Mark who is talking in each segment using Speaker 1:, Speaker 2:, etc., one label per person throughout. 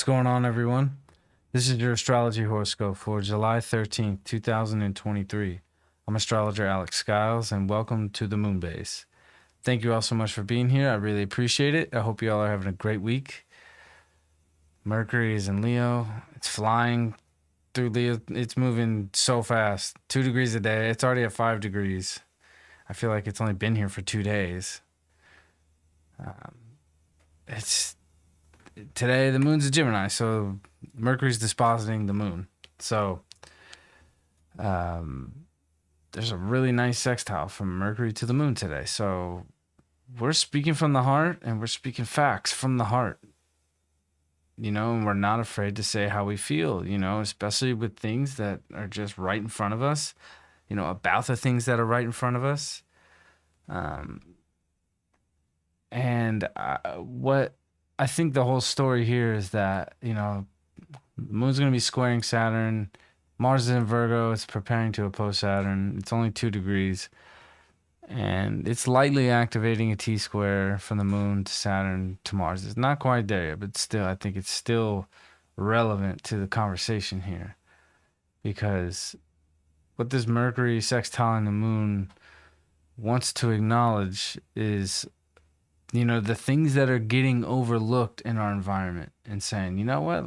Speaker 1: What's going on, everyone? This is your Astrology Horoscope for July 13th, 2023. I'm astrologer Alex Skiles, and welcome to the Moon Base. Thank you all so much for being here. I really appreciate it. I hope you all are having a great week. Mercury is in Leo. It's flying through Leo. It's moving so fast. 2 degrees a day. It's already at 5 degrees. I feel like it's only been here for 2 days. It's today the moon's a Gemini, so Mercury's dispositing the moon. So there's a really nice sextile from Mercury to the moon today. So we're speaking from the heart and we're speaking facts from the heart. And we're not afraid to say how we feel, especially with things that are just right in front of us, about the things that are right in front of us. What I think the whole story here is that, the moon's going to be squaring Saturn. Mars is in Virgo. It's preparing to oppose Saturn. It's only 2 degrees. And it's lightly activating a T-square from the moon to Saturn to Mars. It's not quite there yet, but still, I think it's still relevant to the conversation here. Because what this Mercury sextiling the moon wants to acknowledge is the things that are getting overlooked in our environment and saying, you know what,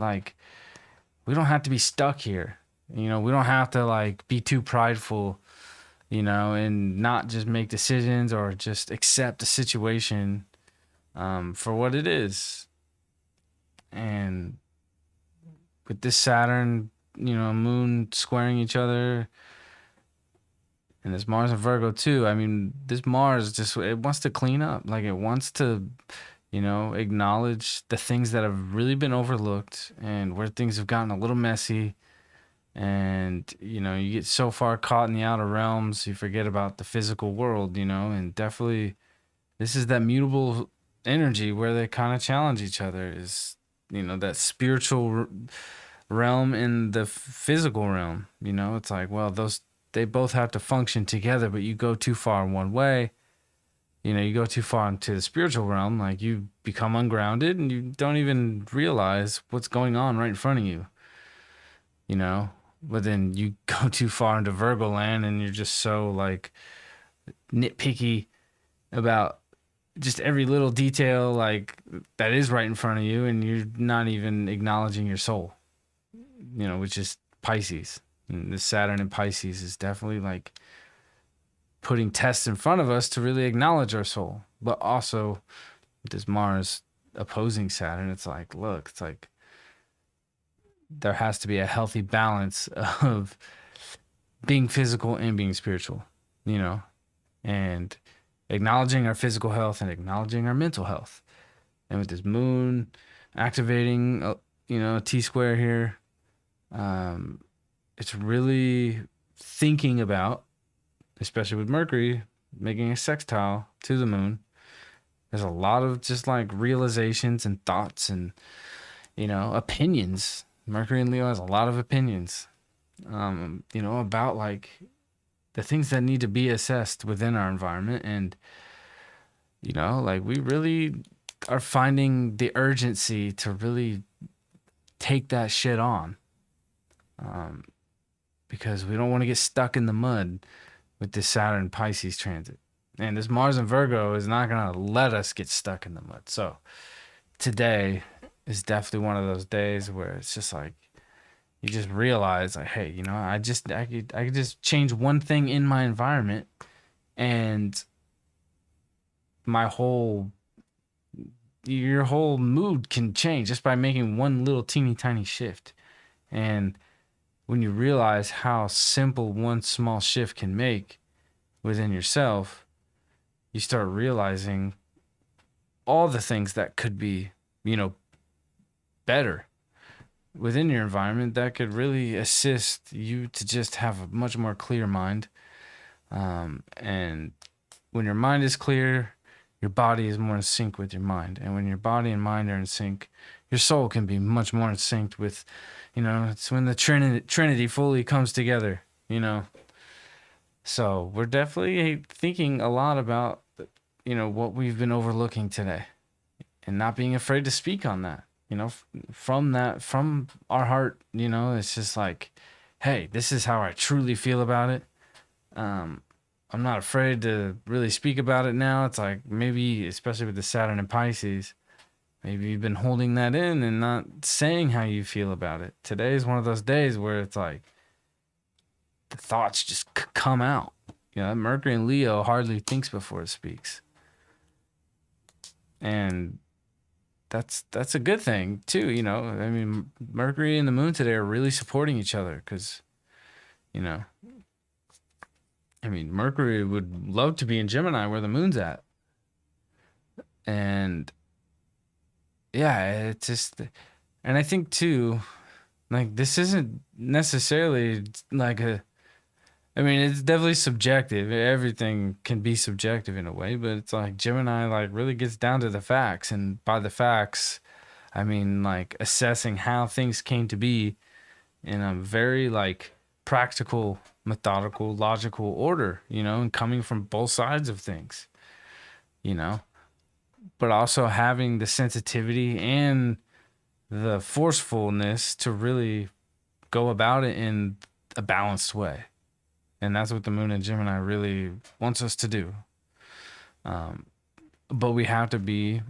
Speaker 1: we don't have to be stuck here. We don't have to be too prideful, and not just make decisions or just accept the situation for what it is. And with this Saturn, moon squaring each other, and this Mars and Virgo too. I mean, this Mars it wants to clean up. It wants to, acknowledge the things that have really been overlooked and where things have gotten a little messy. And, you get so far caught in the outer realms, you forget about the physical world, and definitely this is that mutable energy where they kind of challenge each other is, that spiritual realm and the physical realm. It's they both have to function together, but you go too far in one way, you go too far into the spiritual realm, you become ungrounded and you don't even realize what's going on right in front of you, but then you go too far into Virgo land and you're just so nitpicky about just every little detail that is right in front of you, and you're not even acknowledging your soul, which is Pisces. And the Saturn in Pisces is definitely putting tests in front of us to really acknowledge our soul. But also, this Mars opposing Saturn, it's there has to be a healthy balance of being physical and being spiritual, and acknowledging our physical health and acknowledging our mental health. And with this moon activating, a T-square here, it's really thinking about, especially with Mercury making a sextile to the moon, there's a lot of just realizations and thoughts and, opinions. Mercury in Leo has a lot of opinions, about the things that need to be assessed within our environment. And, we really are finding the urgency to really take that shit on. Because we don't want to get stuck in the mud with this Saturn Pisces transit. And this Mars and Virgo is not going to let us get stuck in the mud. So today is definitely one of those days where it's just you just realize hey, I could just change one thing in my environment and your whole mood can change just by making one little teeny tiny shift. And when you realize how simple one small shift can make within yourself, you start realizing all the things that could be, better within your environment that could really assist you to just have a much more clear mind. And when your mind is clear, your body is more in sync with your mind. And when your body and mind are in sync, your soul can be much more in sync with, it's when the Trinity fully comes together, So we're definitely thinking a lot about, what we've been overlooking today and not being afraid to speak on that. from our heart, it's just like, hey, this is how I truly feel about it. Um, I'm not afraid to really speak about it now. It's like maybe, especially with the Saturn and Pisces, maybe you've been holding that in and not saying how you feel about it. Today is one of those days where it's like the thoughts just come out. Mercury in Leo hardly thinks before it speaks. And that's a good thing too. I mean, Mercury and the moon today are really supporting each other because, I mean, Mercury would love to be in Gemini where the moon's at. And yeah, it's just, and I think too, like, this isn't necessarily like I mean, it's definitely subjective. Everything can be subjective in a way, but it's like Gemini, like, really gets down to the facts. And by the facts, I mean, like, assessing how things came to be in a very, like, practical, methodical, logical order, and coming from both sides of things, you know, but also having the sensitivity and the forcefulness to really go about it in a balanced way. And that's what the moon and Gemini really wants us to do. But we have to be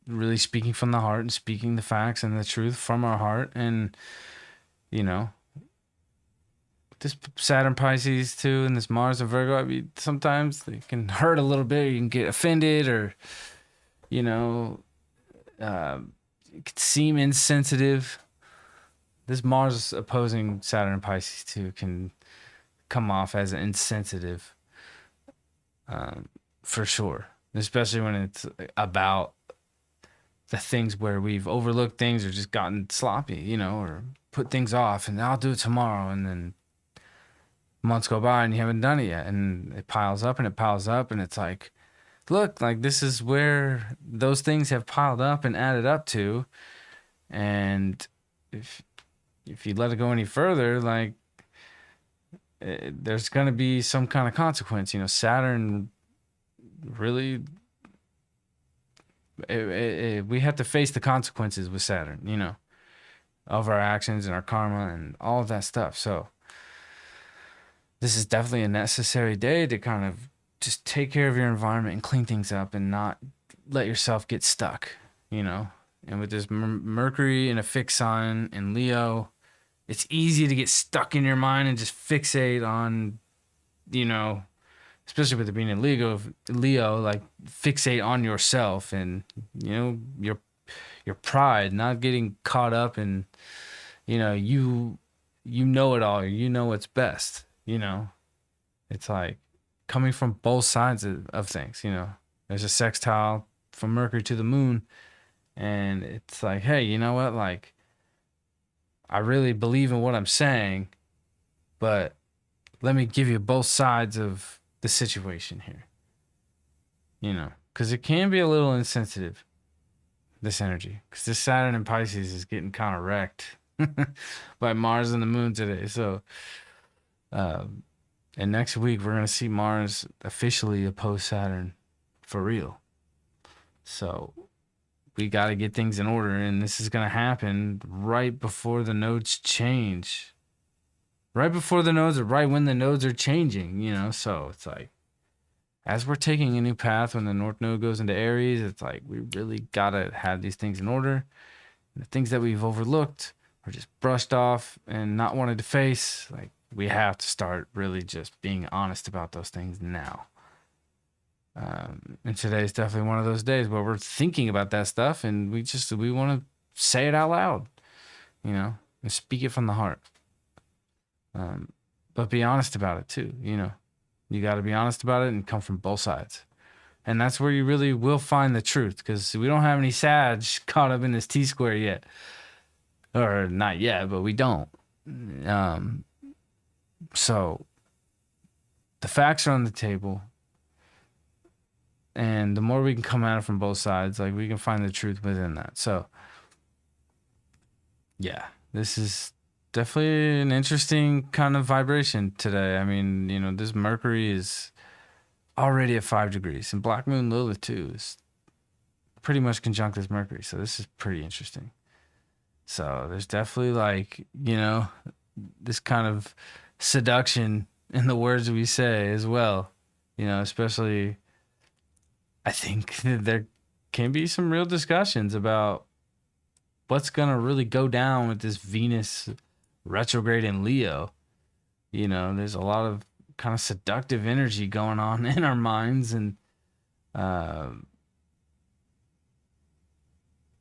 Speaker 1: really speaking from the heart and speaking the facts and the truth from our heart. And, this Saturn Pisces too, and this Mars and Virgo, I mean, sometimes they can hurt a little bit. You can get offended, or, it could seem insensitive. This Mars opposing Saturn and Pisces too can come off as insensitive, for sure, especially when it's about the things where we've overlooked things or just gotten sloppy, or put things off and I'll do it tomorrow, and then months go by and you haven't done it yet, and it piles up and it piles up, and it's like, look, like, this is where those things have piled up and added up to, and if you let it go any further, like, there's going to be some kind of consequence. Saturn really, we have to face the consequences with Saturn, of our actions and our karma and all of that stuff. So this is definitely a necessary day to kind of just take care of your environment and clean things up and not let yourself get stuck, And with this Mercury in a fixed sign in Leo, it's easy to get stuck in your mind and just fixate on, especially with it being in Leo, like, fixate on yourself and, your pride, not getting caught up in, you know it all, what's best, It's like coming from both sides of things, There's a sextile from Mercury to the moon, and it's like, hey, you know what, like, I really believe in what I'm saying, but let me give you both sides of the situation here. Because it can be a little insensitive, this energy. Because this Saturn in Pisces is getting kind of wrecked by Mars and the moon today. So, and next week, we're going to see Mars officially oppose Saturn for real. So we got to get things in order, and this is going to happen right before the nodes change. Right before the nodes, or right when the nodes are changing, So it's like, as we're taking a new path, when the North Node goes into Aries, it's like, we really got to have these things in order. And the things that we've overlooked or just brushed off and not wanted to face, like, we have to start really just being honest about those things now. And today is definitely one of those days where we're thinking about that stuff, and we want to say it out loud, and speak it from the heart. But be honest about it too, You got to be honest about it and come from both sides. And that's where you really will find the truth, because we don't have any Sag caught up in this T-square yet. Or not yet, but we don't. So the facts are on the table. And the more we can come at it from both sides, like, we can find the truth within that. So, yeah, this is definitely an interesting kind of vibration today. I mean, this Mercury is already at 5 degrees, and Black Moon Lilith too is pretty much conjunct this Mercury. So this is pretty interesting. So there's definitely like, this kind of seduction in the words we say as well. Especially I think there can be some real discussions about what's gonna really go down with this Venus retrograde in Leo. There's a lot of kind of seductive energy going on in our minds, and uh,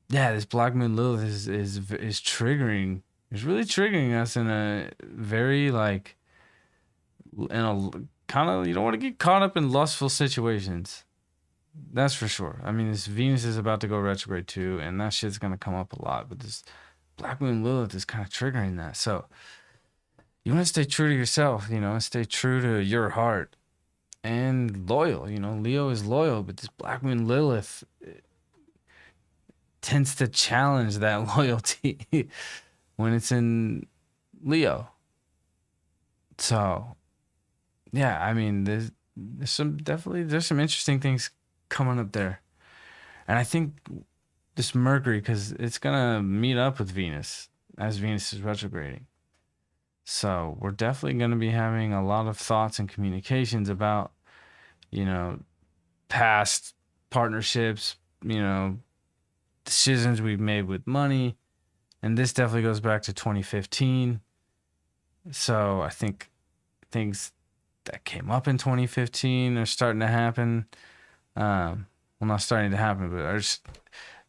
Speaker 1: yeah, this Black Moon Lilith is triggering. It's really triggering us in a very like in a kind of, you don't want to get caught up in lustful situations. That's for sure. I mean, this Venus is about to go retrograde too, and that shit's gonna come up a lot. But this Black Moon Lilith is kind of triggering that. So you want to stay true to yourself. Stay true to your heart and loyal. Leo is loyal, but this Black Moon Lilith tends to challenge that loyalty when it's in Leo. So yeah, I mean, there's some interesting things coming up there, and I think this Mercury, because it's gonna meet up with Venus as Venus is retrograding. So we're definitely gonna be having a lot of thoughts and communications about, you know, past partnerships, decisions we've made with money, and this definitely goes back to 2015. So I think things that came up in 2015 are starting to happen. Well, not starting to happen, but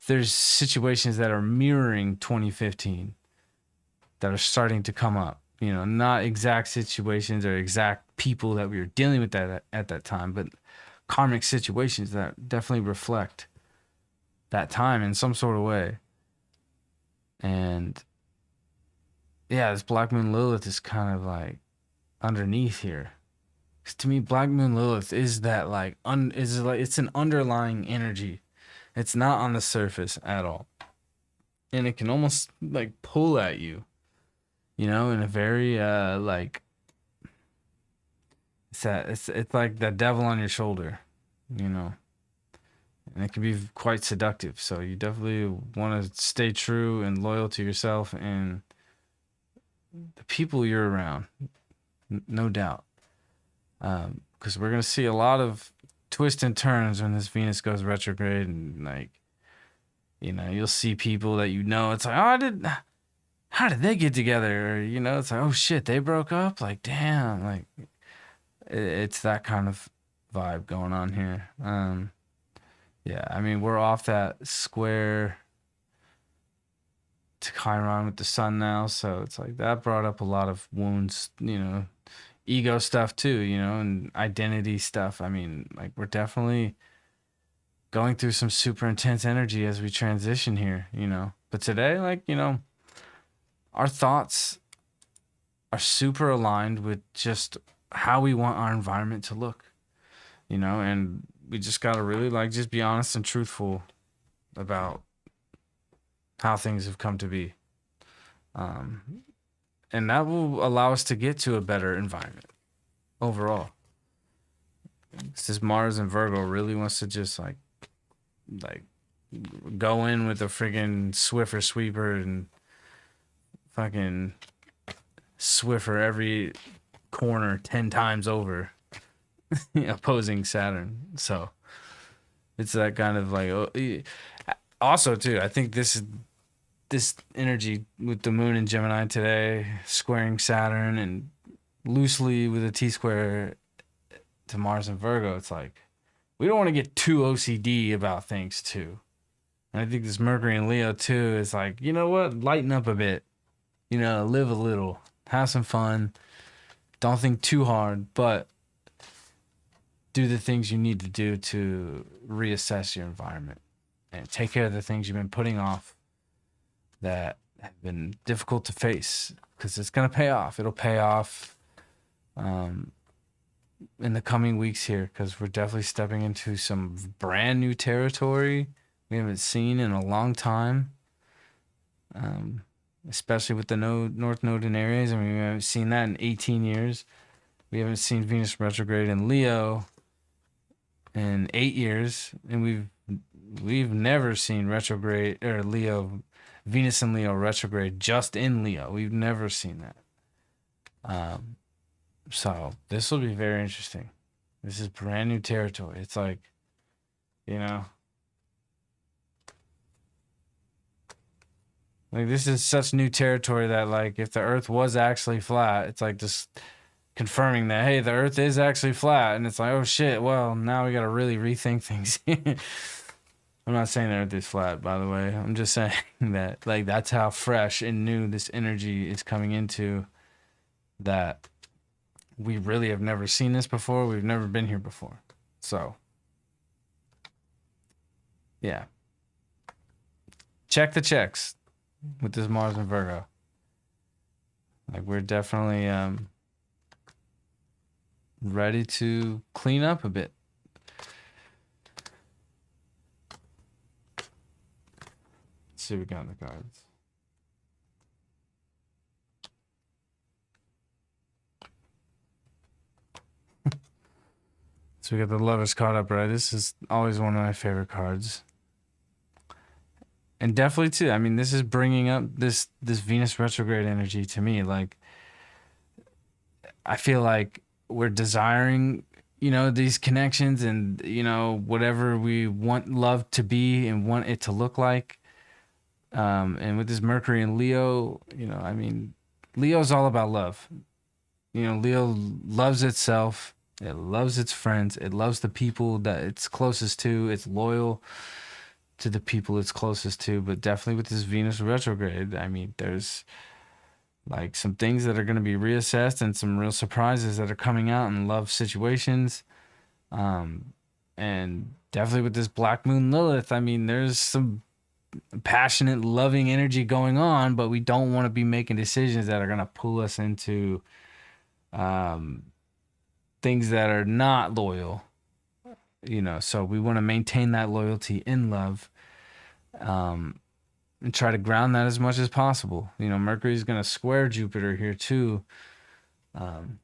Speaker 1: there's situations that are mirroring 2015 that are starting to come up. Not exact situations or exact people that we were dealing with at that time, but karmic situations that definitely reflect that time in some sort of way. And yeah, this Black Moon Lilith is kind of like underneath here. 'Cause to me, Black Moon Lilith is that like it's an underlying energy. It's not on the surface at all, and it can almost like pull at you, in a very like it's like the devil on your shoulder, you know, and it can be quite seductive. So you definitely want to stay true and loyal to yourself and the people you're around, no doubt. Because we're gonna see a lot of twists and turns when this Venus goes retrograde, and like, you'll see people that it's like, how did they get together? Or, it's like, oh shit, they broke up. Like, damn, like, it's that kind of vibe going on here. Yeah, I mean, we're off that square to Chiron with the sun now, so it's like that brought up a lot of wounds, ego stuff too, and identity stuff. I mean, like, we're definitely going through some super intense energy as we transition here, But today, like, our thoughts are super aligned with just how we want our environment to look, and we just got to really like just be honest and truthful about how things have come to be. And that will allow us to get to a better environment overall. This Mars and Virgo really wants to just like go in with a friggin' Swiffer sweeper and fucking Swiffer every corner 10 times over, opposing Saturn. So it's that kind of like, also too, I think this energy with the moon in Gemini today, squaring Saturn, and loosely with a T-square to Mars and Virgo, it's like we don't want to get too OCD about things too. And I think this Mercury and Leo too is like, you know what, lighten up a bit, live a little, have some fun, don't think too hard, but do the things you need to do to reassess your environment and take care of the things you've been putting off that have been difficult to face, because it's going to pay off. It'll pay off in the coming weeks here, because we're definitely stepping into some brand new territory we haven't seen in a long time, especially with the North Node in Aries. I mean, we haven't seen that in 18 years. We haven't seen Venus retrograde in Leo in 8 years, and we've never seen retrograde or Leo Venus in Leo retrograde just in Leo. We've never seen that. So this will be very interesting. This is brand new territory. It's like, you know, like this is such new territory that like if the Earth was actually flat, it's like just confirming that hey, the Earth is actually flat, and it's like oh shit, well now we got to really rethink things. I'm not saying the Earth is flat, by the way. I'm just saying that like that's how fresh and new this energy is coming into. That we really have never seen this before. We've never been here before. So, yeah. Check the checks with this Mars and Virgo. Like we're definitely ready to clean up a bit. Let's see what we got in the cards. So we got the Lovers caught up, right? This is always one of my favorite cards. And definitely too, I mean, this is bringing up this Venus retrograde energy to me. Like, I feel like we're desiring, these connections and, whatever we want love to be and want it to look like. And with this Mercury and Leo, I mean, Leo's all about love. Leo loves itself. It loves its friends. It loves the people that it's closest to. It's loyal to the people it's closest to. But definitely with this Venus retrograde, I mean, there's like some things that are going to be reassessed and some real surprises that are coming out in love situations. And definitely with this Black Moon Lilith, I mean, there's some passionate, loving energy going on, but we don't want to be making decisions that are going to pull us into things that are not loyal, so we want to maintain that loyalty in love, and try to ground that as much as possible. Mercury's going to square Jupiter here too, in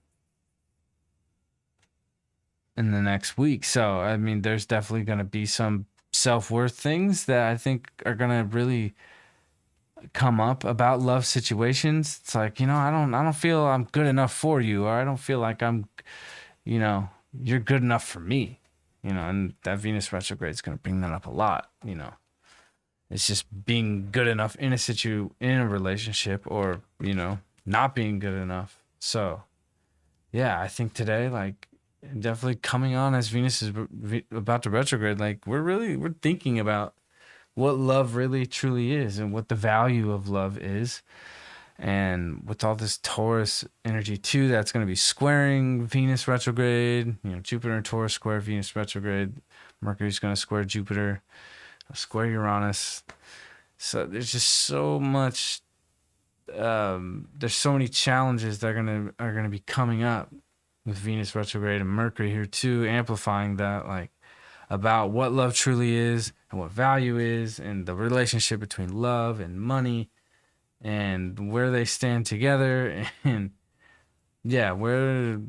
Speaker 1: the next week. So, I mean, there's definitely going to be some self-worth things that I think are going to really come up about love situations. It's like, I don't feel I'm good enough for you, or I don't feel like I'm, you're good enough for me, and that Venus retrograde is going to bring that up a lot. It's just being good enough in a relationship, or, not being good enough. So yeah, I think today, like, definitely coming on as Venus is about to retrograde, like we're thinking about what love really truly is and what the value of love is. And with all this Taurus energy too, that's going to be squaring Venus retrograde, Jupiter and Taurus square Venus retrograde. Mercury's going to square Jupiter, square Uranus. So there's just so much, there's so many challenges that are going to be coming up with Venus retrograde and Mercury here too, amplifying that, like, about what love truly is and what value is, and the relationship between love and money, and where they stand together, and yeah, where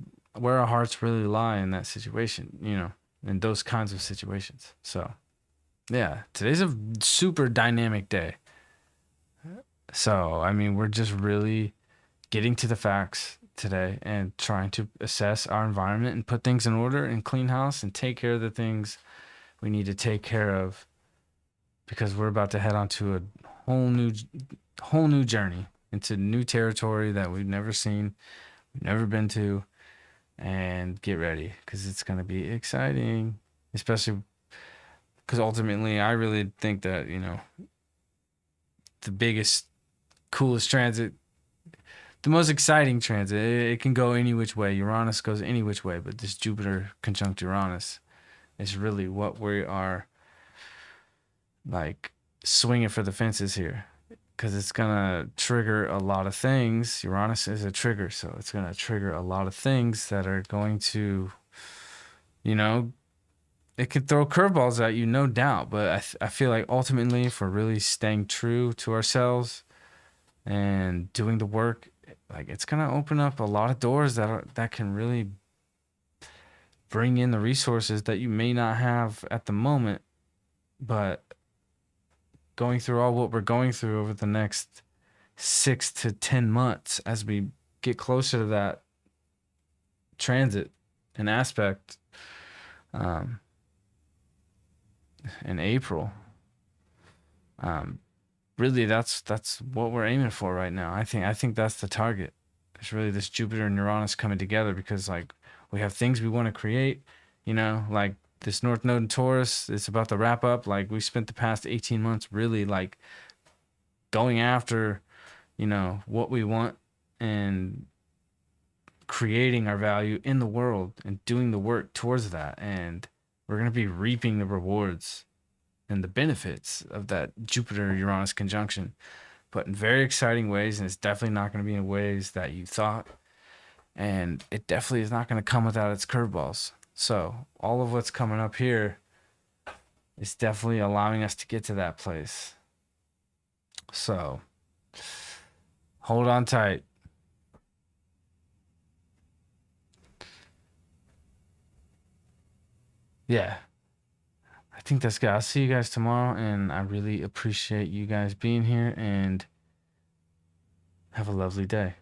Speaker 1: our hearts really lie in that situation, in those kinds of situations. So yeah, today's a super dynamic day. So I mean, we're just really getting to the facts today and trying to assess our environment and put things in order and clean house and take care of the things we need to take care of, because we're about to head onto a whole new journey into new territory that we've never seen, we've never been to. And get ready, because it's going to be exciting, especially because ultimately I really think that, the biggest, coolest transit, the most exciting transit, it can go any which way. Uranus goes any which way, but this Jupiter conjunct Uranus is really what we are, like, swinging for the fences here, because it's going to trigger a lot of things. Uranus is a trigger, so it's going to trigger a lot of things that are going to, it could throw curveballs at you, no doubt. But I feel like ultimately, if we're really staying true to ourselves and doing the work, like, it's going to open up a lot of doors that can really bring in the resources that you may not have at the moment, but going through all what we're going through over the next 6 to 10 months as we get closer to that transit and aspect um, in April. Really, that's what we're aiming for right now. I think that's the target. It's really this Jupiter and Uranus coming together because like we have things we want to create, like this North Node in Taurus. It's about to wrap up. Like we spent the past 18 months really like going after, what we want and creating our value in the world and doing the work towards that. And we're going to be reaping the rewards and the benefits of that Jupiter Uranus conjunction, but in very exciting ways. And it's definitely not going to be in ways that you thought. And it definitely is not going to come without its curveballs. So all of what's coming up here is definitely allowing us to get to that place. So hold on tight. Yeah, I think that's good. I'll see you guys tomorrow, and I really appreciate you guys being here, and have a lovely day.